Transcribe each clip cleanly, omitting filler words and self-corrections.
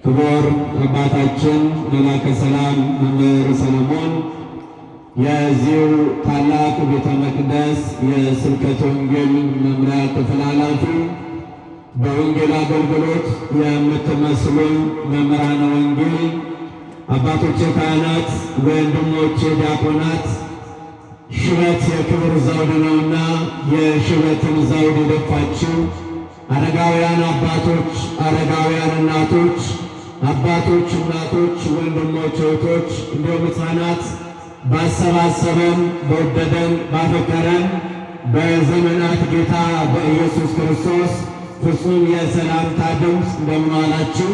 ክቡር አባታችን መላከ ሰላም መምህር ሰሎሞን የዚሁ ታላቅ ቤተ መቅደስ የስብከተ ወንጌል መምሪያ ክፍል ኃላፊ፣ በወንጌል አገልግሎት የምትመስሉን መምህራነ ወንጌል፣ አባቶቼ ካህናት፣ ወንድሞቼ ዲያቆናት፣ ሽበት የክብር ዘውድ ነውና የሽበትን ዘውድ የደፋችሁ አረጋውያን አባቶች፣ አረጋውያን እናቶች፣ አባቶች፣ እናቶች፣ ወንድሞች፣ እህቶች እንዲሁም ሕፃናት ባሰባሰበን በወደደን ባፈቀረን በዘመናት ጌታ በኢየሱስ ክርስቶስ ፍጹም የሰላምታ ድምፅ እንደምን ዋላችሁ?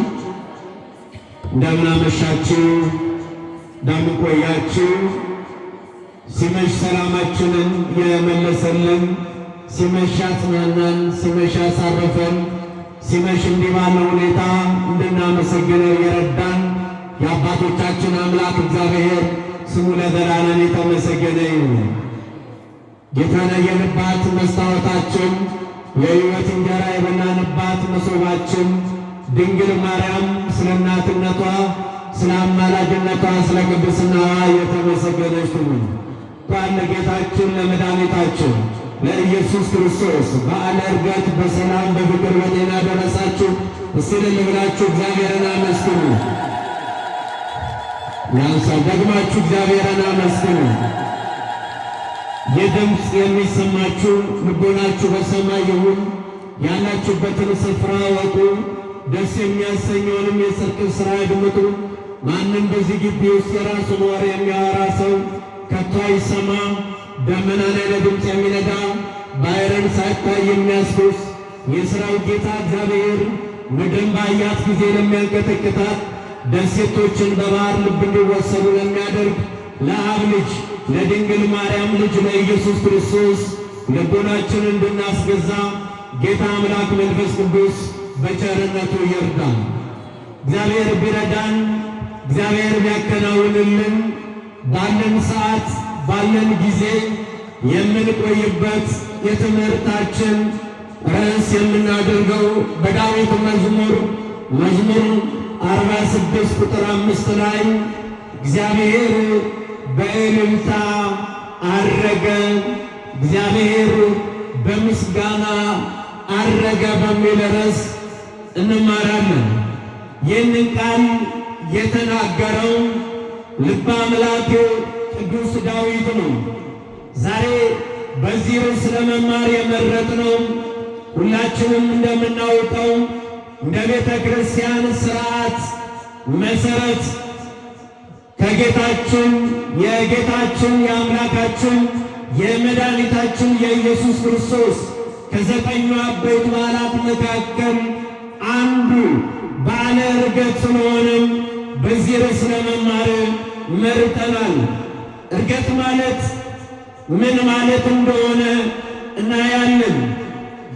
እንደምን አመሻችሁ? እንደምን ቆያችሁ? ሲመሽ ሰላማችንን የመለሰልን፣ ሲመሽ ያጽናናን፣ ሲመሽ ያሳረፈን፣ ሲመሽ እንዲህ ባለው ሁኔታ እንድናመሰግነው የረዳን የአባቶቻችን አምላክ እግዚአብሔር ስሙ ለዘላለም የተመሰገነ ይሁን። ጌታን ያየንባት መስታወታችን፣ የሕይወት እንጀራ የበላንባት መሶባችን ድንግል ማርያም ስለ እናትነቷ፣ ስለ አማላጅነቷ፣ ስለ ቅድስናዋ የተመሰገነች ትሁን። እንኳን ለጌታችን ለመድኃኒታችን ለኢየሱስ ክርስቶስ በዓለ ዕርገት በሰላም በፍቅር በጤና ደረሳችሁ። እስቲ እልል ብላችሁ እግዚአብሔርን አመስግኑ። ያንሳል ደግማችሁ እግዚአብሔርን አመስግኑ። የድምፅ የሚሰማችሁ ልቦናችሁ በሰማይ ይሁን። ያላችሁበትን ስፍራ ወጡ። ደስ የሚያሰኘውንም የጽድቅ ሥራ አድምጡ። ማንም በዚህ ግቢ ውስጥ የራሱን ወሬ የሚያወራ ሰው ከቶ አይሰማ። ደመና ላይ ለድምፅ የሚነዳ ባሕርን ሳይታይ የሚያስጎስ የሥራው ጌታ እግዚአብሔር ምድርን ባያት ጊዜ ለሚያንቀጠቅጣት ደሴቶችን በባሕር ልብ እንዲወሰዱ ለሚያደርግ ለአብ ልጅ ለድንግል ማርያም ልጅ ለኢየሱስ ክርስቶስ ልቦናችን እንድናስገዛ ጌታ አምላክ መንፈስ ቅዱስ በቸርነቱ ይርዳን። እግዚአብሔር ቢረዳን፣ እግዚአብሔር ቢያከናውንልን ባለን ሰዓት ባለን ጊዜ የምንቆይበት የትምህርታችን ርዕስ የምናደርገው በዳዊት መዝሙር 46 ቁጥር 5 ላይ እግዚአብሔር በእልልታ አረገ፣ እግዚአብሔር በምስጋና አረገ በሚል ርዕስ እንማራለን። ይህንን ቃል የተናገረው ልበ አምላክ ቅዱስ ዳዊት ነው። ዛሬ በዚህ ርዕስ ለመማር የመረጥነው ሁላችንም እንደምናውቀው እንደ ቤተ ክርስቲያን ሥርዓት መሠረት ከጌታችን የአምላካችን የመድኃኒታችን የኢየሱስ ክርስቶስ ከዘጠኙ አበይት በዓላት መካከል አንዱ በዓለ ዕርገት ስለሆነም በዚህ ርዕስ ለመማር መርጠናል። ዕርገት ማለት ምን ማለት እንደሆነ እናያለን።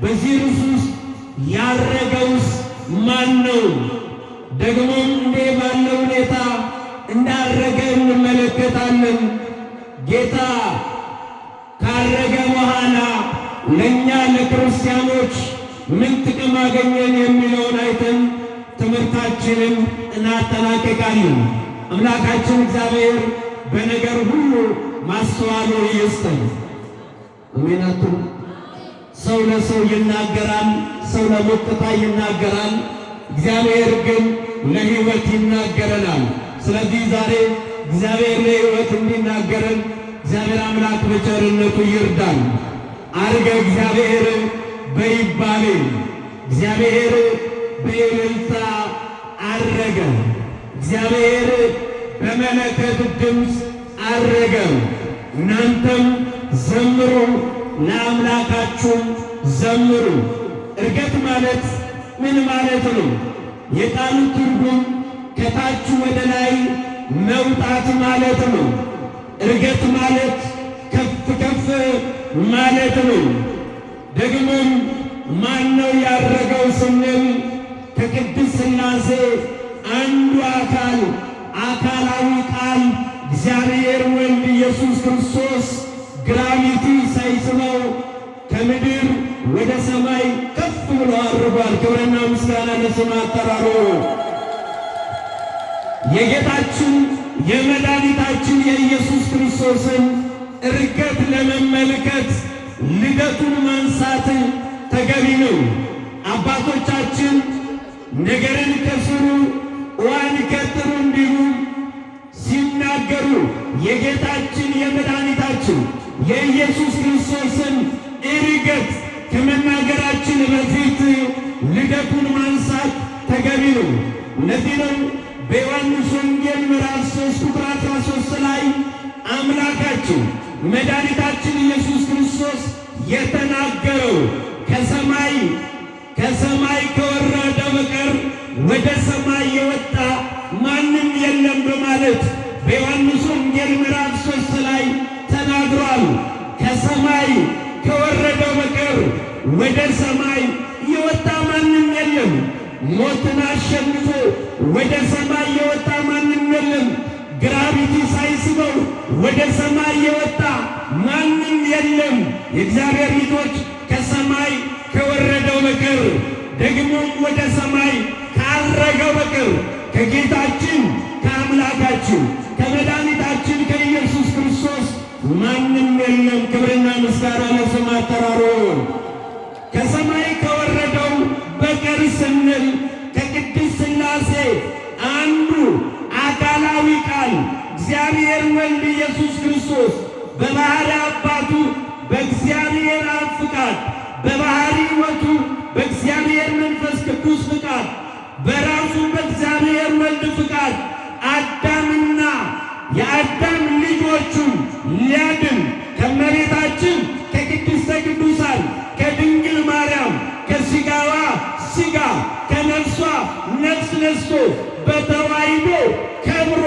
በዚህ ርዕስ ውስጥ ያረገውስ ማን ነው? ደግሞም እንዴ ባለ ሁኔታ እንዳረገ እንመለከታለን። ጌታ ካረገ በኋላ ለእኛ ለክርስቲያኖች ምን ጥቅም አገኘን የሚለውን አይተን ትምህርታችንን እናጠናቀቃለን። አምላካችን እግዚአብሔር በነገር ሁሉ ማስተዋሉ ይስጠን። አሜናቱ ሰው ለሰው ይናገራል፣ ሰው ለሞቅታ ይናገራል። እግዚአብሔር ግን ለሕይወት ይናገረናል። ስለዚህ ዛሬ እግዚአብሔር ለሕይወት እንዲናገረን እግዚአብሔር አምላክ በቸርነቱ ይርዳል። አርገ እግዚአብሔር በይባቤ እግዚአብሔር በእልልታ አረገ፣ እግዚአብሔር በመለከት ድምፅ አረገ። እናንተም ዘምሩ፣ ለአምላካችሁም ዘምሩ። ዕርገት ማለት ምን ማለት ነው? የቃሉ ትርጉም ከታች ወደ ላይ መውጣት ማለት ነው። ዕርገት ማለት ከፍ ከፍ ማለት ነው። ደግሞም ማን ነው ያረገው ስንል ከቅድስት ሥላሴ አንዱ አካላዊ ቃል እግዚአብሔር ወልድ ኢየሱስ ክርስቶስ ግራቪቲ ሳይስበው ከምድር ወደ ሰማይ ከፍ ብሎ አርጓል። ክብርና ምስጋና ለስሙ አጠራሩ። የጌታችን የመድኃኒታችን የኢየሱስ ክርስቶስን ዕርገት ለመመልከት ልደቱን ማንሳት ተገቢ ነው። አባቶቻችን ነገርን ከስሩ ውሃን ከጥሩ እንዲሉ ሲናገሩ የጌታችን የመድኃኒታችን የኢየሱስ ክርስቶስን ዕርገት ከመናገራችን በፊት ልደቱን ማንሳት ተገቢ ነው። እነዚህ ነው በዮሐንስ ወንጌል ምዕራፍ 3 ቁጥር 13 ላይ አምላካችን መድኃኒታችን ኢየሱስ ክርስቶስ የተናገረው ከሰማይ ከወረደ በቀር ወደ ሰማይ የወጣ ማንም የለም በማለት በዮሐንስ ወንጌል ምዕራፍ 3 ላይ ተናግሯል። ከሰማይ ከወረደው በቀር ወደ ሰማይ የወጣ ማንም የለም። ሞትን አሸንፎ ወደ ሰማይ የወጣ ማንም የለም። ግራቪቲ ሳይስበው ወደ ሰማይ የወጣ ማንም የለም። የእግዚአብሔር ልጆች ከሰማይ ከወረደው በቀር ደግሞም ወደ ሰማይ ካረገው በቀር ከጌታችን ከአምላካችን ከመድኃኒታችን ከኢየሱስ ክርስቶስ ማንም የለም። ክብርና ምስጋና ለስሙ አጠራሩ። ከሰማይ ከወረደው በቀር ስንል ከቅድስት ሥላሴ አንዱ አካላዊ ቃል እግዚአብሔር ወልድ ኢየሱስ ክርስቶስ በባሕርይ አባቱ በእግዚአብሔር አብ ፍቃድ፣ በባሕርይ ሕይወቱ በእግዚአብሔር መንፈስ ቅዱስ ፍቃድ፣ በራሱ በእግዚአብሔር ወልድ ፍቃድ አዳምና የአዳም ልጆቹን ሊያድን ከመቤታችን ከቅድስተ ቅዱሳን ከድንግል ማርያም ከሥጋዋ ሥጋ ከነፍሷ ነፍስ ነስቶ በተዋሕዶ ከብሮ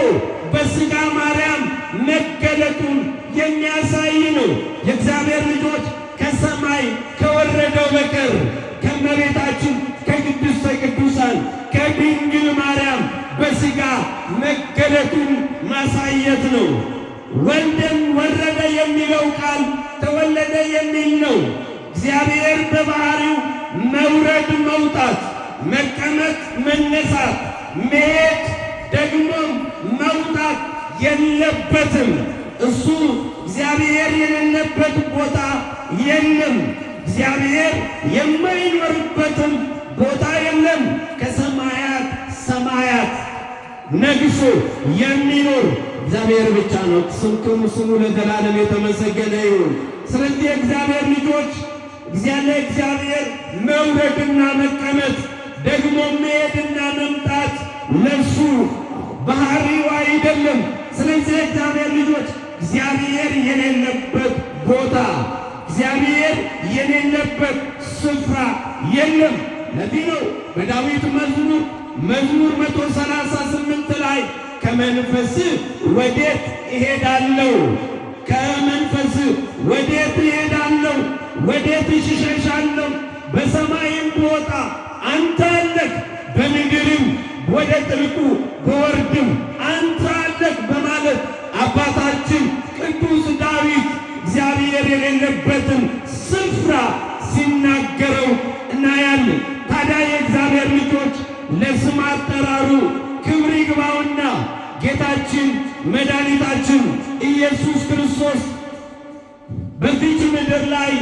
በሥጋ ማርያም መገለጡን የሚያሳይ ነው። የእግዚአብሔር ልጆች ከሰማይ ከወረደው በቀር ከመቤታችን ከቅድስተ ቅዱሳን ከድንግል ማርያም በሥጋ መገለጡን ማሳየት ነው። ወልደም ወረደ የሚለው ቃል ተወለደ የሚል ነው። እግዚአብሔር በባሕሪው መውረድ፣ መውጣት፣ መቀመጥ፣ መነሳት፣ መሄድ ደግሞም መውጣት የለበትም። እሱ እግዚአብሔር የሌለበት ቦታ የለም። እግዚአብሔር የማይኖርበትም ቦታ የለም። ከሰማያት ሰማያት ነግሶ የሚኖር እግዚአብሔር ብቻ ነው። ስሙ ለዘላለም የተመሰገነ ይሁን። ስለዚህ እግዚአብሔር ልጆች እግዚአብሔር መውረድና መቀመጥ ደግሞ መሄድና መምጣት ለሱ ባህሪው አይደለም። ስለዚህ እግዚአብሔር ልጆች እግዚአብሔር የሌለበት ቦታ፣ እግዚአብሔር የሌለበት ስፍራ የለም። ለዚህ ነው በዳዊት መዝሙር 138 ላይ ከመንፈስ ወዴት እሄዳለሁ? ከመንፈስ ወዴት እሄዳለሁ? ወዴት እሸሻለሁ? በሰማይም ብወጣ አንተ አለህ፣ በምድርም ወደ ጥልቁ በወርድም አንተ አለህ በማለት አባታችን ቅዱስ ዳዊት እግዚአብሔር የሌለበትን ስፍራ ሲናገረው እናያለን። ታዲያ የእግዚአብሔር ልጆች ለስም አጠራሩ ክብር ይግባውና ጌታችን መድኃኒታችን ኢየሱስ ክርስቶስ በዚች ምድር ላይ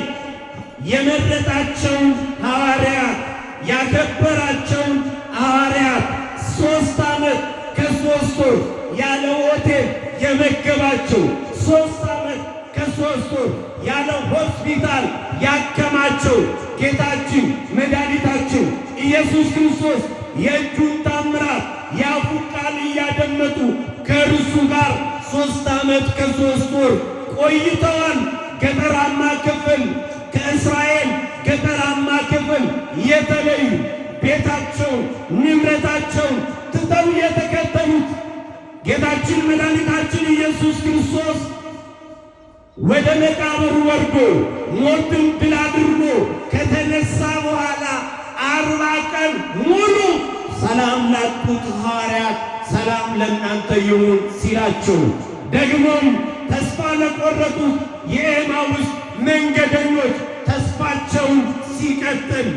የመረጣቸውን ሐዋርያት ያከበራቸውን ሐዋርያት 3 ዓመት ከ3 ወር ያለ ሆቴል የመገባቸው 3 ዓመት ከ3 ወር ያለ ሆስፒታል ያከማቸው ጌታችን መድኃኒታችን ኢየሱስ ክርስቶስ የእጁን ታምራት የአፉን ቃል እያደመጡ ከእርሱ ጋር 3 ዓመት ከ3 ወር ቆይተዋል። ገጠራማ ክፍል ከእስራኤል ገጠራማ ክፍል የተለዩ ቤታቸውን ንብረታቸውን ትተው የተከተሉት ጌታችን መድኃኒታችን ኢየሱስ ክርስቶስ ወደ መቃብር ወርዶ ሞትን ድል አድርጎ ከተነሳ በኋላ 40 ቀን ሙሉ ሰላም ላጡት ሐዋርያት ሰላም ለእናንተ ይሁን ሲላቸው፣ ደግሞም ተስፋ ለቆረጡት የኤማውስ መንገደኞች ተስፋቸውን ሲቀጥል፣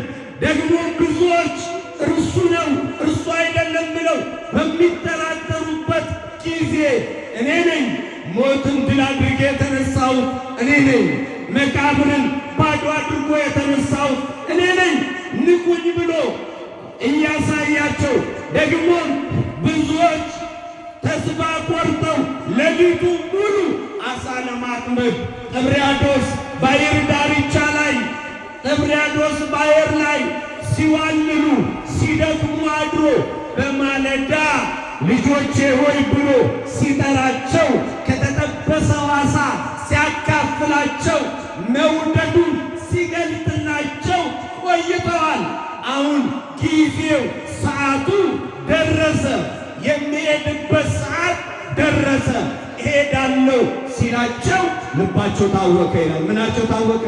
ደግሞ ብዙዎች እርሱ ነው እርሱ አይደለም ብለው በሚጠራጠሩት እኔ ነኝ። ሞትን ድል አድርጌ የተነሳሁት እኔ ነኝ። መቃብርን ባዶ አድርጎ የተነሳሁት እኔ ነኝ። ንቁኝ ብሎ እያሳያቸው ደግሞም ብዙዎች ተስፋ ቆርጠው ሌሊቱ ሙሉ አሳ ለማጥመድ ጥብርያዶስ ባሕር ዳርቻ ላይ ጥብርያዶስ ባሕር ላይ ሲዋልሉ ሲደክሙ አድሮ በማለዳ ልጆቼ ሆይ ብሎ ሲጠራቸው ከተጠበሰው ዓሣ ሲያካፍላቸው መውደዱን ሲገልጥላቸው ቆይተዋል። አሁን ጊዜው ሰዓቱ ደረሰ። የሚሄድበት ሰዓት ደረሰ። እሄዳለሁ ሲላቸው ልባቸው ታወከ ይላል። ምናቸው ታወከ?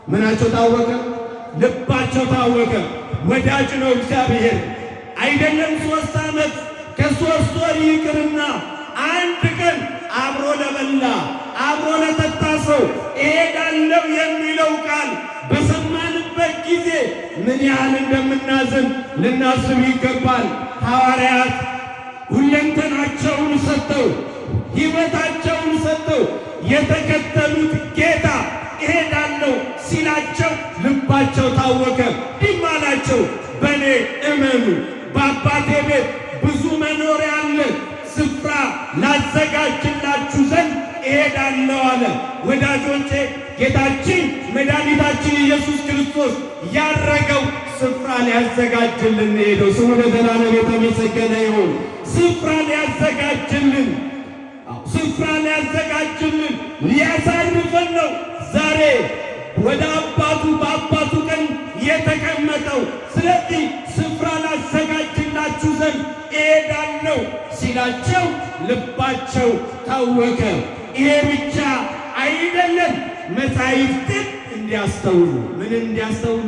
ምናቸው ታወከ? ልባቸው ታወከ። ወዳጅ ነው እግዚአብሔር። አይደለም 3 ዓመት ከ3 ወር ይቅርና አንድ ቀን አብሮ ለበላ አብሮ ለጠጣ ሰው እሄዳለሁ የሚለው ቃል በሰማንበት ጊዜ ምን ያህል እንደምናዝን ልናስብ ይገባል። ሐዋርያት ሁለንተናቸውን ሰጥተው ሕይወታቸውን ሰጥተው የተከተሉት ጌታ እሄዳለሁ ሲላቸው ልባቸው ታወከ። እንዲህ አላቸው፣ በእኔ እመኑ፣ በአባቴ ቤት ብዙ መኖሪያ አለ፣ ስፍራ ላዘጋጅላችሁ ዘንድ እሄዳለሁ አለ። ወዳጆቼ ጌታችን መድኃኒታችን ኢየሱስ ክርስቶስ ያረገው ስፍራ ሊያዘጋጅልን ሄደው። ስሙ ለዘላለም የተመሰገነ ይሁን። ስፍራ ሊያዘጋጅልን ስፍራ ሊያዘጋጅልን ሊያሳርፈን ነው። ዛሬ ወደ አባቱ በአባቱ ቀኝ የተቀመጠው። ስለዚህ ስፍራ ላዘጋጅላችሁ ዘንድ እሄዳለሁ ሲላቸው ልባቸው ታወከ። ይሄ ብቻ አይደለም፣ መጻሕፍትን እንዲያስተውሉ ምን እንዲያስተውሉ?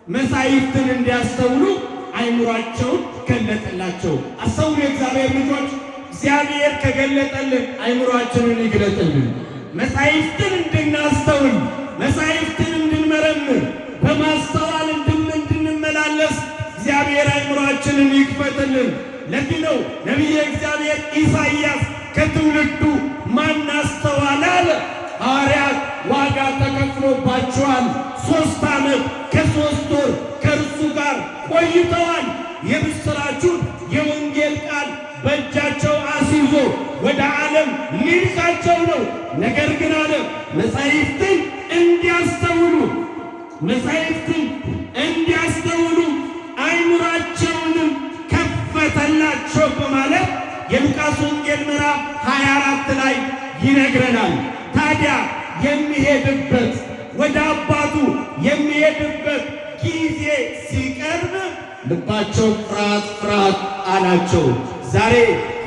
መጻሕፍትን እንዲያስተውሉ አይምሯቸውን ገለጠላቸው። አስተውሉ የእግዚአብሔር ልጆች፣ እግዚአብሔር ከገለጠልን አይምሯችንን ይግለጥልን። መጻሕፍትን እንድናስተውል፣ መጻሕፍትን እንድንመረምር፣ በማስተዋል እንድንመላለስ እግዚአብሔር አይምሯችንን ይክፈትልን። ለዚህ ነው ነቢየ እግዚአብሔር ኢሳይያስ ከትውልዱ ማን አስተዋለ አለ። ሐዋርያት ዋጋ ተከፍሎባቸዋል። 3 ዓመት ከ3 ወር ከእርሱ ጋር ቆይተዋል። የምሥራቹን የወንጌል ቃል በእጃቸው አስይዞ ወደ ዓለም ሊልካቸው ነው። ነገር ግን አለ መጻሕፍትን እንዲያስተውሉ መጻሕፍትን እንዲያስተውሉ አይምሯቸውንም ከፈተላቸው በማለት የሉቃስ ወንጌል ምዕራፍ 24 ላይ ይነግረናል። ታዲያ የሚሄድበት ወደ አባቱ የሚሄድበት ጊዜ ሲቀርብ ልባቸው ፍርሃት ፍርሃት አላቸው። ዛሬ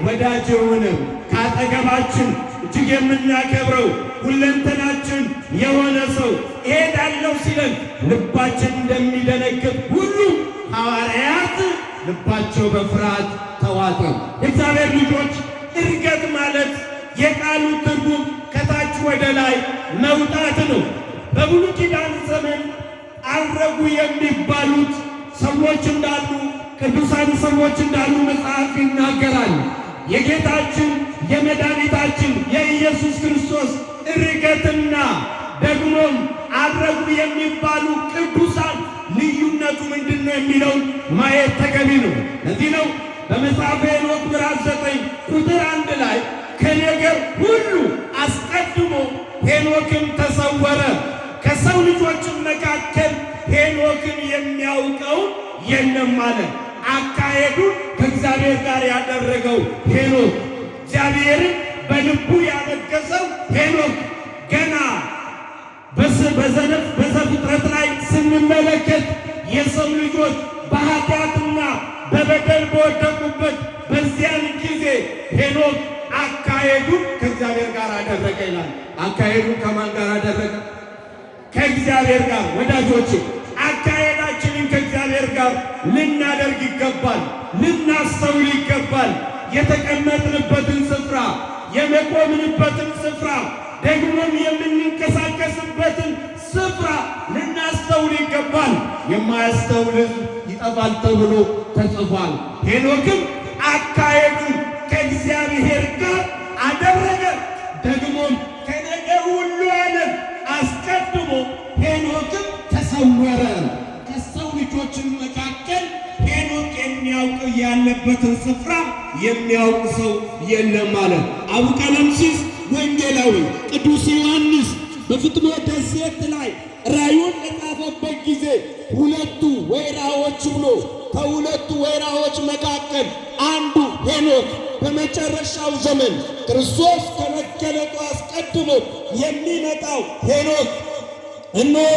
ወዳጅ የሆነም ከአጠገባችን እጅግ የምናከብረው ሁለንተናችን የሆነ ሰው እሄዳለሁ ሲለን ልባችን እንደሚደነግጥ ሁሉ ሐዋርያት ልባቸው በፍርሃት ተዋጠ። የእግዚአብሔር ልጆች፣ ዕርገት ማለት የቃሉ ትርጉም ከታች ወደ ላይ መውጣት ነው። በብሉይ ኪዳን ዘመን አረጉ የሚባሉት ሰዎች እንዳሉ፣ ቅዱሳን ሰዎች እንዳሉ መጽሐፍ ይናገራል። የጌታችን የመድኃኒታችን የኢየሱስ ክርስቶስ ዕርገትና ደግሞም አረጉ የሚባሉ ቅዱሳን ልዩነቱ ምንድን ነው የሚለውን ማየት ተገቢ ነው። ለዚህ ነው በመጽሐፈ ሄኖክ ምዕራፍ 9 ቁጥር 1 ላይ ከነገር ሁሉ አስቀድሞ ሄኖክም ተሰወረ፣ ከሰው ልጆችም መካከል ሄኖክን የሚያውቀው የለም አለ። አካሄዱን ከእግዚአብሔር ጋር ያደረገው ሄኖክ፣ እግዚአብሔርን በልቡ ያነገሰው ሄኖክ ገና በዘፍጥረት ላይ ስንመለከት የሰው ልጆች በኃጢአትና በበደል በወደቁበት በዚያን ጊዜ ሄኖክ አካሄዱን ከእግዚአብሔር ጋር አደረገ ይላል። አካሄዱን ከማን ጋር አደረገ? ከእግዚአብሔር ጋር። ወዳጆቼ አካሄዳችንን ከእግዚአብሔር ጋር ልናደርግ ይገባል፣ ልናስተውል ይገባል። የተቀመጥንበትን ስፍራ፣ የመቆምንበትን ስፍራ፣ ደግሞም የምንንቀሳቀስበትን ስፍራ ልናስተውል ይገባል። የማያስተውል ሕዝብ ይጠፋል ተብሎ ተጽፏል። ሄኖክም አካሄዱን ከእግዚአብሔር ጋር አደረገ። ደግሞም ከነገር ሁሉ ዓለም አስቀድሞ ሄኖክም ተሰወረ። ከሰው ልጆችም መካከል ሄኖክ የሚያውቅ ያለበትን ስፍራ የሚያውቅ ሰው የለም አለ። አቡ ቀለምሲስ ወንጌላዊ ቅዱስ ዮሐንስ በፍጥሞ ደሴት ላይ ራእዩን በጻፈበት ጊዜ ሁለቱ ወይራዎች ብሎ ከሁለቱ ወይራዎች መካከል አንዱ ሄኖክ በመጨረሻው ዘመን ክርስቶስ ከመገለጡ አስቀድሞ የሚመጣው ሄኖክ እነሆ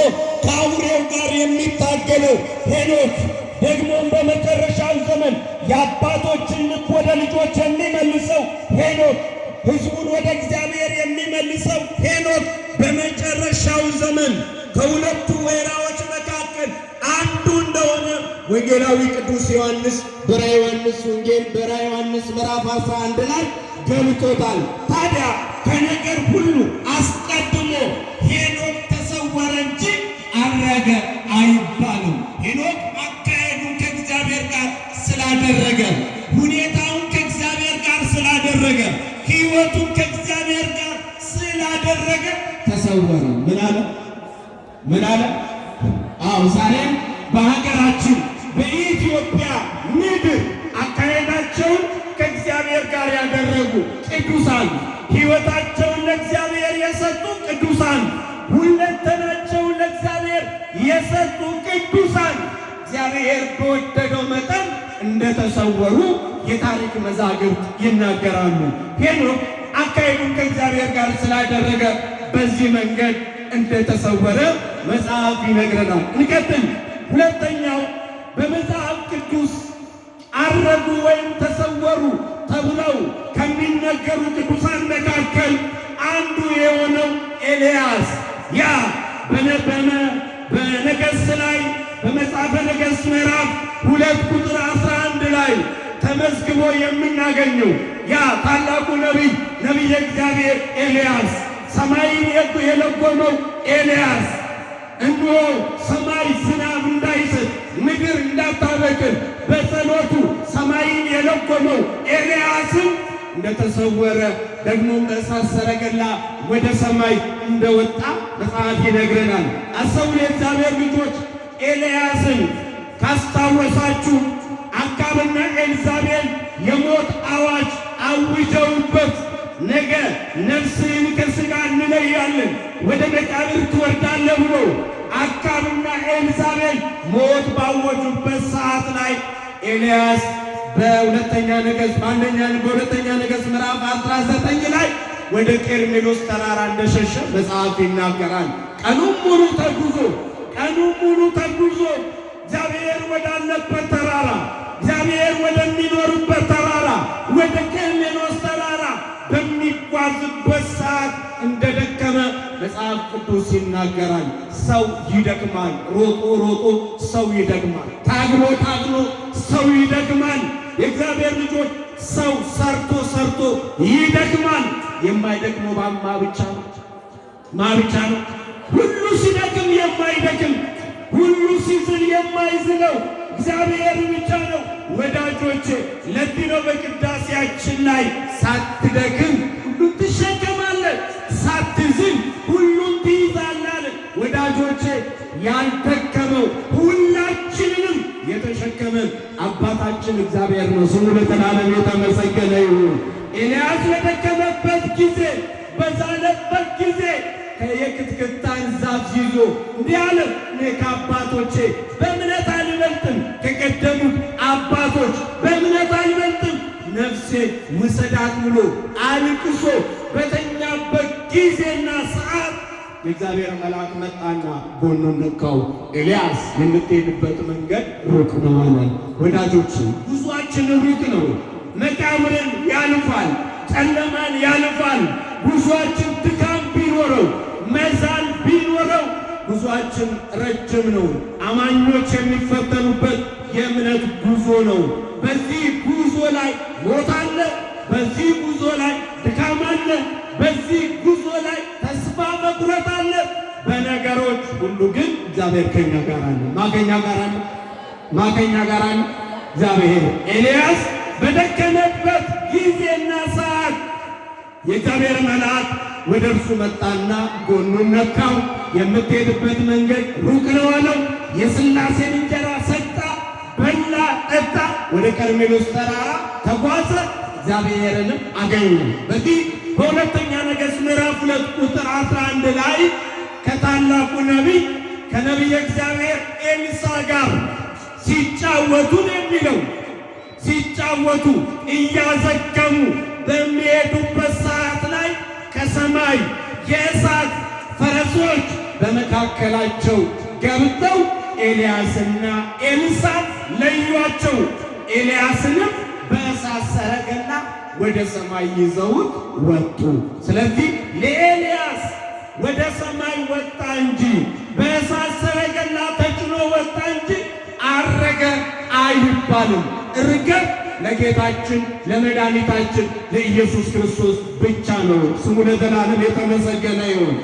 ከአውሬው ጋር የሚታገለው ሄኖክ ደግሞም በመጨረሻው ዘመን የአባቶችን ልብ ወደ ልጆች የሚመልሰው ሄኖክ ሕዝቡን ወደ እግዚአብሔር የሚመልሰው ሄኖክ በመጨረሻው ዘመን ከሁለቱ ወይራዎች መካከል አንዱ እንደሆነ ወንጌላዊ ቅዱስ ዮሐንስ በራዕየ ዮሐንስ ወንጌል በራዕየ ዮሐንስ ምዕራፍ 11 ላይ ገልጦታል። ታዲያ ከነገር ሁሉ አስቀድሞ ሄኖክ ተሰወረ እንጂ አረገ አይባልም። ሄኖክ አካሄዱን ከእግዚአብሔር ጋር ስላደረገ፣ ሁኔታውን ከእግዚአብሔር ጋር ስላደረገ፣ ሕይወቱን ከእግዚአብሔር ጋር ስላደረገ ተሰወረ። ምን አለ? አዎ ዛሬም በሀገራችን በኢትዮጵያ ምድር አካሄዳቸውን ከእግዚአብሔር ጋር ያደረጉ ቅዱሳን፣ ሕይወታቸውን ለእግዚአብሔር የሰጡ ቅዱሳን፣ ሁለንተናቸውን ለእግዚአብሔር የሰጡ ቅዱሳን እግዚአብሔር በወደደው መጠን እንደተሰወሩ የታሪክ መዛግብት ይናገራሉ። ሄኖክ አካሄዱን ከእግዚአብሔር ጋር ስላደረገ በዚህ መንገድ እንደተሰወረ መጽሐፍ ይነግረናል። እንቀጥል። ሁለተኛው በመጽሐፍ ቅዱስ አረጉ ወይም ተሰወሩ ተብለው ከሚነገሩ ቅዱሳን መካከል አንዱ የሆነው ኤልያስ ያ በነገሥት ላይ በመጽሐፈ ነገሥት ምዕራፍ 2 ቁጥር 11 ላይ ተመዝግቦ የምናገኘው ያ ታላቁ ነቢየ እግዚአብሔር ኤልያስ ሰማይን የለጎመው ኤልያስ እነሆ ሰማይ ዝናብ እንዳይሰጥ ምድር እንዳታበቅል በጸሎቱ ሰማይን የለጎመው ኤልያስን እንደተሰወረ ደግሞ በእሳት ሰረገላ ወደ ሰማይ እንደወጣ መጽሐፍ ይነግረናል። አስተውሉ የእግዚአብሔር ልጆች፣ ኤልያስን ካስታወሳችሁ አካብና ኤልዛቤል የሞት አዋጅ አውጀውበት ነገ ነፍስህን ከሥጋ እንለያለን ወደ መቃብር ትወርዳለህ ብሎ አካብና ኤልዛቤል ሞት ባወጁበት ሰዓት ላይ ኤልያስ በሁለተኛ ነገሥት ምዕራፍ 19 ላይ ወደ ቀርሜሎስ ተራራ እንደሸሸ መጽሐፍ ይናገራል። ቀኑን ሙሉ ተጉዞ እግዚአብሔር ወዳለበት ተራራ፣ እግዚአብሔር ወደሚኖርበት ተራራ ወደ ቀርሜሎስ ተራራ በሚጓዝበት ሰዓት እንደደከመ መጽሐፍ ቅዱስ ይናገራል። ሰው ይደክማል። ሮጦ ሰው ይደክማል። ታግሎ ሰው ይደክማል። የእግዚአብሔር ልጆች ሰው ሰርቶ ይደክማል። የማይደክመው ማ ብቻ ነው። ሁሉ ሲደክም የማይደክም፣ ሁሉ ሲዝል የማይዝለው እግዚአብሔር ብቻ ነው። ወዳጆቼ ለዚህ ነው በቅዳሴያችን ላይ ሳትደክም ሁሉን ትሸከማለህ፣ ሳትዝል ሁሉን ትይዛለህ። ወዳጆቼ ያልደከመው ሁላችንንም የተሸከመ አባታችን እግዚአብሔር ነው። ስሙ ለዘላለም የተመሰገነ ይሁን። ኤልያስ በደከመበት ጊዜ፣ በዛለበት ጊዜ የክትክታን ዛፍ ይዞ እንዲህ አለ፣ እኔ ከአባቶቼ በእምነት አልበልጥም፣ ከቀደሙት አባቶች በእምነት አልበልጥም፣ ነፍሴ ውሰዳት ብሎ አልቅሶ በተኛበት ጊዜና ሰዓት የእግዚአብሔር መልአክ መጣና ጎኑን ነካው። ኤልያስ የምትሄድበት መንገድ ሩቅ ነው አለ። ወዳጆች ጉዟችን ሩቅ ነው። መቃብርን ያልፋል፣ ጨለማን ያልፋል። ጉዟችን ድካም ቢኖረው መዛል ቢኖረው ጉዟችን ረጅም ነው። አማኞች የሚፈተኑበት የእምነት ጉዞ ነው። በዚህ ጉዞ ላይ ሞት አለ። በዚህ ጉዞ ላይ ድካም አለ። በዚህ ጉዞ ላይ ተስፋ መቁረጥ አለ። በነገሮች ሁሉ ግን እግዚአብሔር ከኛ ጋር አለ። ማከኛ ጋር አለ። እግዚአብሔር ኤልያስ በደከመበት ጊዜ የእግዚአብሔር መልአክ ወደ እርሱ መጣና ጎኑን ነካው። የምትሄድበት መንገድ ሩቅ ነው አለው። የሥላሴን እንጀራ ሰጣ፣ በላ፣ ጠጣ። ወደ ቀርሜሎስ ተራራ ተጓዘ፣ እግዚአብሔርንም አገኘ። በዚህ በሁለተኛ ነገሥት ምዕራፍ 2 ቁጥር 11 ላይ ከታላቁ ነቢይ ከነቢየ እግዚአብሔር ኤልሳ ጋር ሲጫወቱ ነው የሚለው። ሲጫወቱ እያዘገሙ በሚሄዱበት ሰዓት ላይ ከሰማይ የእሳት ፈረሶች በመካከላቸው ገብተው ኤልያስና ኤልሳዕ ለዩአቸው። ኤልያስንም በእሳት ሰረገላ ወደ ሰማይ ይዘውት ወጡ። ስለዚህ ለኤልያስ ወደ ሰማይ ወጣ እንጂ በእሳት ሰረገላ ተጭኖ ወጣ እንጂ አረገ አይባልም። እርገት ለጌታችን ለመድኃኒታችን ለኢየሱስ ክርስቶስ ብቻ ነው። ስሙ ለዘላለም የተመሰገነ ይሁን።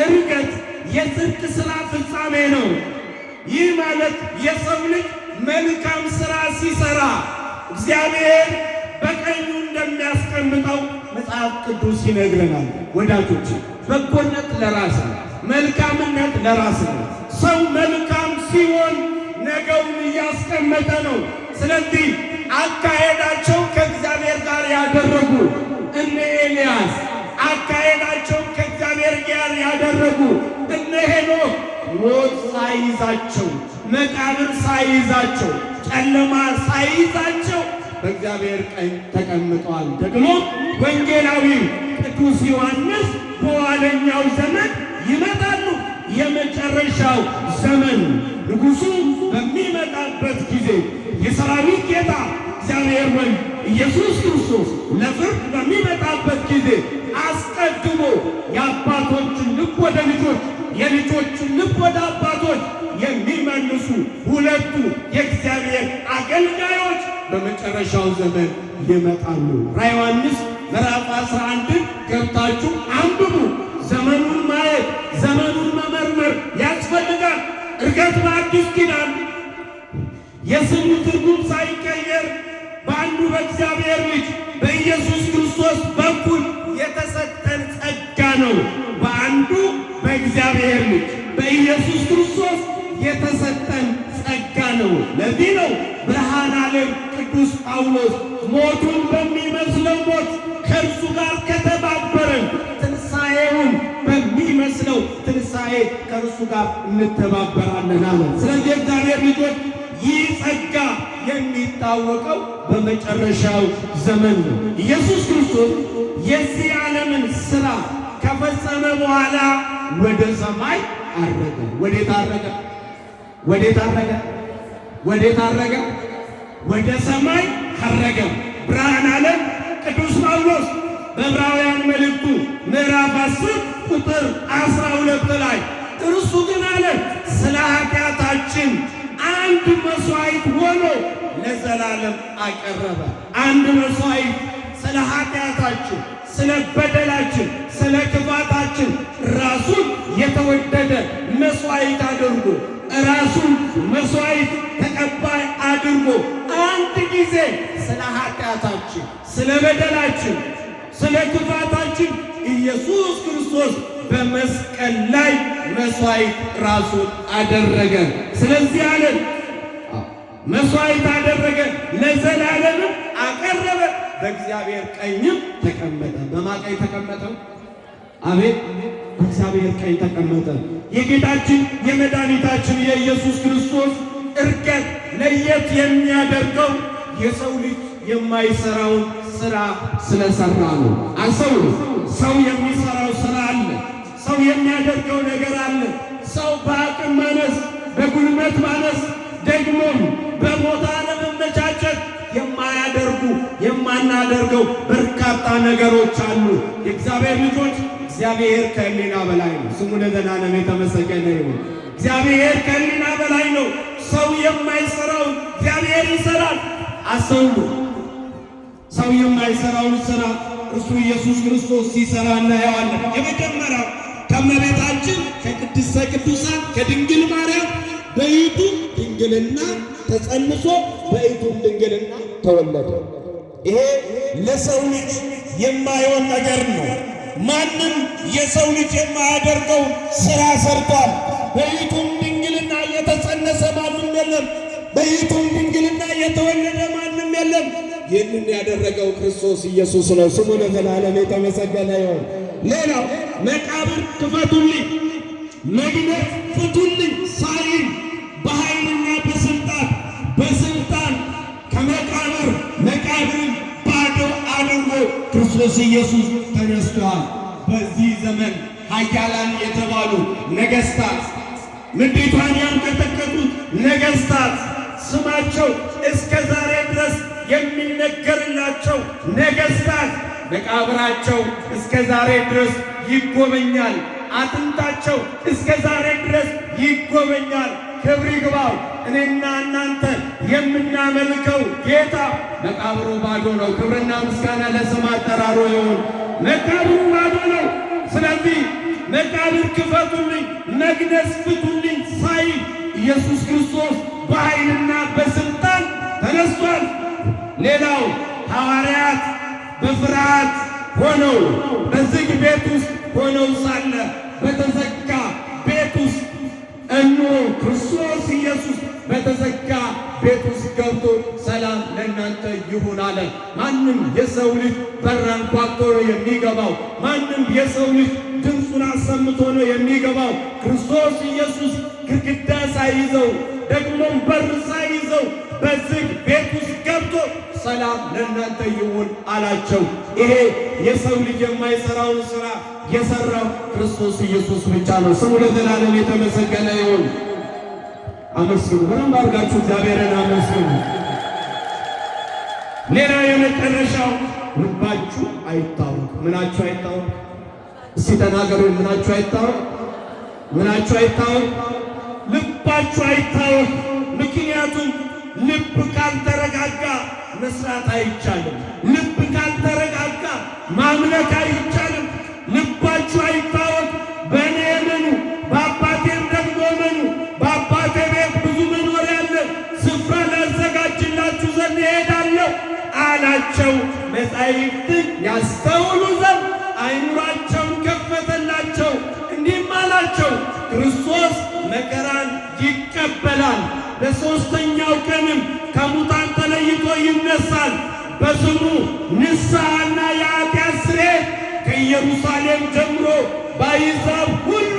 እርገት የጽድቅ ሥራ ፍጻሜ ነው። ይህ ማለት የሰው ልጅ መልካም ሥራ ሲሠራ እግዚአብሔር በቀኙ እንደሚያስቀምጠው መጽሐፍ ቅዱስ ይነግረናል። ወዳጆች በጎነት ለራስ ነው፣ መልካምነት ለራስ ነው። ሰው መልካም ሲሆን ነገውን እያስቀመጠ ነው። ስለዚህ አካሄዳቸው ከእግዚአብሔር ጋር ያደረጉ እነ ኤልያስ፣ አካሄዳቸው ከእግዚአብሔር ጋር ያደረጉ እነ ሄኖክ ሞት ሳይዛቸው፣ መቃብር ሳይዛቸው፣ ጨለማ ሳይዛቸው በእግዚአብሔር ቀኝ ተቀምጠዋል። ደግሞ ወንጌላዊው ቅዱስ ዮሐንስ በኋለኛው ዘመን ይመጣሉ። የመጨረሻው ዘመን ንጉሡ በሚመጣበት ጊዜ የሰራዊት ጌታ እግዚአብሔር ወይ ኢየሱስ ክርስቶስ ለፍርድ በሚመጣበት ጊዜ አስቀድሞ የአባቶችን ልብ ወደ ልጆች፣ የልጆችን ልብ ወደ አባቶች የሚመልሱ ሁለቱ የእግዚአብሔር አገልጋዮች በመጨረሻው ዘመን ይመጣሉ። ራዕየ ዮሐንስ ምዕራፍ 11 ገብታችሁ አንብቡ። ዘመኑን ማየት ዘመኑን መመርመር ያስፈልጋል። እርገት በአዲስ ኪዳን የስሙ ትርጉም ሳይቀየር በአንዱ በእግዚአብሔር ልጅ በኢየሱስ ክርስቶስ በኩል የተሰጠን ጸጋ ነው። በአንዱ በእግዚአብሔር ልጅ በኢየሱስ ክርስቶስ የተሰጠን ጸጋ ነው። ለዚህ ነው ብርሃነ ዓለም ቅዱስ ጳውሎስ ሞቱን በሚመስለው ሞት ከእርሱ ጋር ከተባበረን ትንሣኤውን በሚመስለው ትንሣኤ ከእርሱ ጋር እንተባበራለን አለ። ስለዚህ እግዚአብሔር ልጆች ይህ ጸጋ የሚታወቀው በመጨረሻው ዘመን ነው። ኢየሱስ ክርስቶስ የዚህ ዓለምን ሥራ ከፈጸመ በኋላ ወደ ሰማይ አረገ። ወዴት አረገ? ወዴት አረገ? ወዴት አረገ? ወደ ሰማይ አረገ። ብርሃነ ዓለም ቅዱስ ጳውሎስ በዕብራውያን መልእክቱ ምዕራፍ 10 ቁጥር 12 ላይ እርሱ ግን አለ ስለ ኃጢአታችን አንድ መሥዋዕት ሆኖ ለዘላለም አቀረበ። አንድ መሥዋዕት ስለ ኃጢአታችን፣ ስለ በደላችን፣ ስለ ክፋታችን ራሱን የተወደደ መሥዋዕት አድርጎ ራሱን መሥዋዕት ተቀባይ አድርጎ አንድ ጊዜ ስለ ኃጢአታችን፣ ስለ በደላችን፣ ስለ ክፋታችን ኢየሱስ ክርስቶስ በመስቀል ላይ መሥዋዕት ራሱን አደረገ። ስለዚህ አለን መሥዋዕት አደረገ፣ ለዘላለምም አቀረበ፣ በእግዚአብሔር ቀኝም ተቀመጠ። በማን ቀኝ ተቀመጠ? አቤት! በእግዚአብሔር ቀኝ ተቀመጠ። የጌታችን የመድኃኒታችን የኢየሱስ ክርስቶስ እርገት ለየት የሚያደርገው የሰው ልጅ የማይሰራውን ሥራ ስለሰራ ነው። አሰው ሰው የሚሰራው ሥራ አለ። ሰው የሚያደርገው ነገር አለ። ሰው በአቅም ማነስ፣ በጉልበት ማነስ፣ ደግሞም በቦታ ለመመቻቸት የማናደርገው በርካታ ነገሮች አሉ። የእግዚአብሔር ልጆች እግዚአብሔር ከሕሊና በላይ ነው። ስሙ ለዘላለም የተመሰገነ ይሁን። እግዚአብሔር ከሕሊና በላይ ነው። ሰው የማይሰራውን እግዚአብሔር ይሰራል። አስተውሉ። ሰው የማይሰራውን ሥራ እርሱ ኢየሱስ ክርስቶስ ሲሰራ እናየዋለን። የመጀመሪያው ከእመቤታችን ከቅድስተ ቅዱሳን ከድንግል ማርያም በይቱ ድንግልና ተጸንሶ በይቱ ድንግልና ተወለደ። ይሄ ለሰው ልጅ የማይሆን ነገር ነው። ማንም የሰው ልጅ የማያደርገው ሥራ ሰርቷል። በይቱም ድንግልና የተጸነሰ ማንም የለም። በይቱም ድንግልና የተወለደ ማንም የለም። ይህንን ያደረገው ክርስቶስ ኢየሱስ ነው። ስሙ ለዘላለም የተመሰገነ ይሁን። ሌላው መቃብር ክፈቱልኝ፣ መግነዝ ፍቱልኝ ሳይል በኃይልና በስልጣን ከመቃብር መቃብርን ባዶ አድርጎ ክርስቶስ ኢየሱስ ተነስቷል። በዚህ ዘመን ኃያላን የተባሉ ነገሥታት፣ ምድሪቷን ያንቀጠቀጡት ነገሥታት፣ ስማቸው እስከ ዛሬ ድረስ የሚነገርላቸው ነገሥታት መቃብራቸው እስከ ዛሬ ድረስ ይጎበኛል። አጥንታቸው እስከ ዛሬ ድረስ ይጎበኛል። ክብር ይግባው። እኔና እናንተ የምናመልከው ጌታ መቃብሩ ባዶ ነው። ክብርና ምስጋና ለስም አጠራሩ ይሁን። መቃብሩ ባዶ ነው። ስለዚህ መቃብር ክፈቱልኝ፣ መግነዝ ፍቱልኝ ሳይል ኢየሱስ ክርስቶስ በኃይልና በስልጣን ተነስቷል። ሌላው ሐዋርያት በፍርሃት ሆነው በዝግ ቤት ውስጥ ሆነው ሳለ በተዘጋ ቤት ውስጥ እነሆ ክርስቶስ ኢየሱስ በተዘጋ ቤት ውስጥ ገብቶ ሰላም ለእናንተ ይሁን አለ። ማንም የሰው ልጅ በር አንኳኩቶ ነው የሚገባው። ማንም የሰው ልጅ ድምፁን አሰምቶ ነው የሚገባው። ክርስቶስ ኢየሱስ ግድግዳ ሳይዘው ደግሞም በር ሳይዘው በዝግ ቤት ውስጥ ገብቶ ሰላም ለእናንተ ይሁን አላቸው። ይሄ የሰው ልጅ የማይሰራውን ሥራ የሰራው ክርስቶስ ኢየሱስ ብቻ ነው። ስሙ ለዘላለም የተመሰገነ ይሁን። አመስግኑ። በደንብ አድርጋችሁ እግዚአብሔርን አመስግኑ። ሌላ የመጨረሻው ልባችሁ አይታወክ። ምናችሁ አይታወክ? እስቲ ተናገሩ። ምናችሁ አይታወክ? ምናችሁ አይታወክ? ልባችሁ አይታወክ። ምክንያቱም ልብ ካልተረጋጋ መስራት አይቻልም። ልብ ካልተረጋጋ ማምለክ አይቻልም። ልባችሁ አይታወክ። በእኔ እመኑ፣ በአባቴም ደግሞ እመኑ። በአባቴ ቤት ብዙ መኖሪያ አለ፣ ስፍራ ላዘጋጅላችሁ ዘንድ እሄዳለሁ አላቸው። መጻሕፍትን ያስተውሉ ዘንድ አይኑራቸውን ከፈተላቸው። እንዲህም አላቸው፣ ክርስቶስ መከራን ይቀበላል፣ በሦስተኛው ቀንም ከሙታን ተለይቶ ይነሳል። በስሙ ንስሐና የኃጢአት ስርየት ከኢየሩሳሌም ጀምሮ በአሕዛብ ሁሉ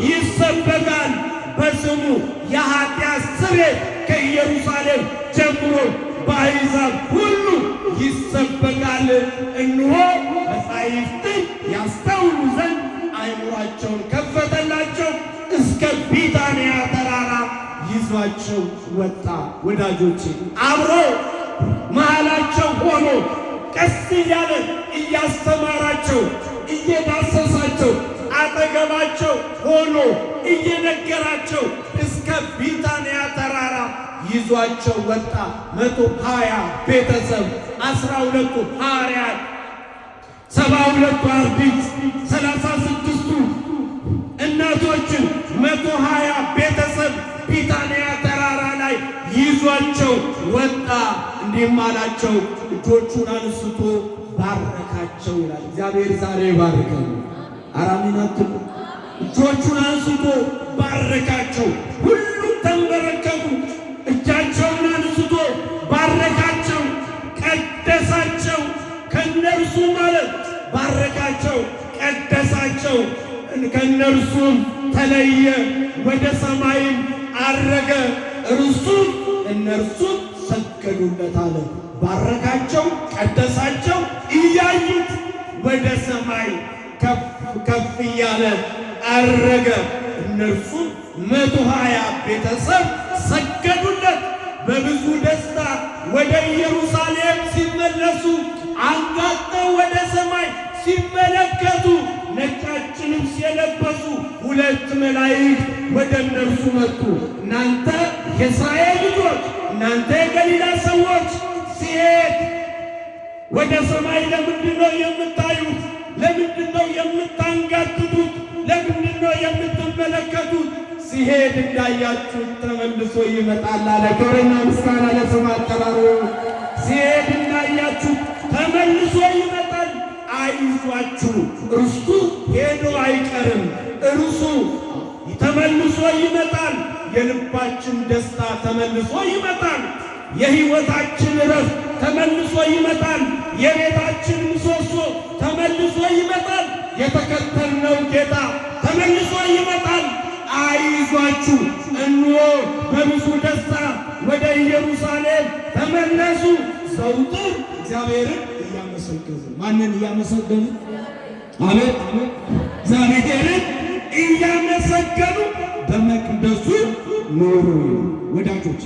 ይሰበካል። በስሙ የኃጢአት ስርየት ከኢየሩሳሌም ጀምሮ በአሕዛብ ሁሉ ይሰበካል። እነሆ መጻሕፍትን ያስተውሉ ዘንድ አይምሯቸውን ከፈተላቸው። እስከ ቢታንያ ተራራ ይዟቸው ወጣ። ወዳጆቼ አብሮ መሃላቸው ሆኖ ቀስ እያለ እያስተማራቸው እየዳሰሳቸው አጠገባቸው ሆኖ እየነገራቸው እስከ ቢታንያ ተራራ ይዟቸው ወጣ። 120 ቤተሰብ 12ቱ ሐዋርያት 72ቱ አርድእት 36ቱ እናቶችን 120 ቤተሰብ ቢታንያ ተራራ ላይ ይዟቸው ወጣ። እንዲህም አላቸው፣ እጆቹን አንስቶ ባረካቸው ይላል። እግዚአብሔር ዛሬ ባርከው። አራሚናት እጆቹን አንስቶ ባረካቸው። ሁሉም ተንበረከኩ። እጃቸውን አንስቶ ባረካቸው፣ ቀደሳቸው። ከነርሱ ማለት ባረካቸው፣ ቀደሳቸው። ከነርሱም ተለየ፣ ወደ ሰማይም አረገ። እርሱም እነርሱም ሰገዱለት አለ። ባረካቸው፣ ቀደሳቸው። እያዩት ወደ ሰማይ ከፍ ከፍ እያለ አረገ። እነርሱም 120 ቤተሰብ ሰገዱለት። በብዙ ደስታ ወደ ኢየሩሳሌም ሲመለሱ አንጋጠው ወደ ሰማይ ሲመለከቱ ነጫጭ ልብስ የለበሱ 2 መላእክት ወደ እነርሱ መጡ። እናንተ የእስራኤል ልጆች፣ እናንተ የገሊላ ሰዎች፣ ሲሄድ ወደ ሰማይ ለምንድነው የምታዩት? ለምንድነው የምታንጋጥጡት? ለምንድነው የምትመለከቱት? ሲሄድ እንዳያችሁት ተመልሶ ይመጣል አለ። ክብርና ምስጋና ለስሙ አጠራሩ። ሲሄድ እንዳያችሁት ተመልሶ ይመጣል። አይዟችሁ፣ እርሱ ሄዶ አይቀርም፣ እርሱ ተመልሶ ይመጣል። የልባችን ደስታ ተመልሶ ይመጣል። የሕይወታችን ረፍት ተመልሶ ይመጣል። የቤታችን ምሰሶ ተመልሶ ይመጣል። የተከተልነው ጌታ ተመልሶ ይመጣል። አይዟችሁ፣ እንሆ በብዙ ደስታ ወደ ኢየሩሳሌም ተመለሱ። ዘውትር እግዚአብሔርን እያመሰገኑ ማንን እያመሰገኑ? አሜን አሜን። እግዚአብሔርን እያመሰገኑ በመቅደሱ ኑሩ ወዳጆች።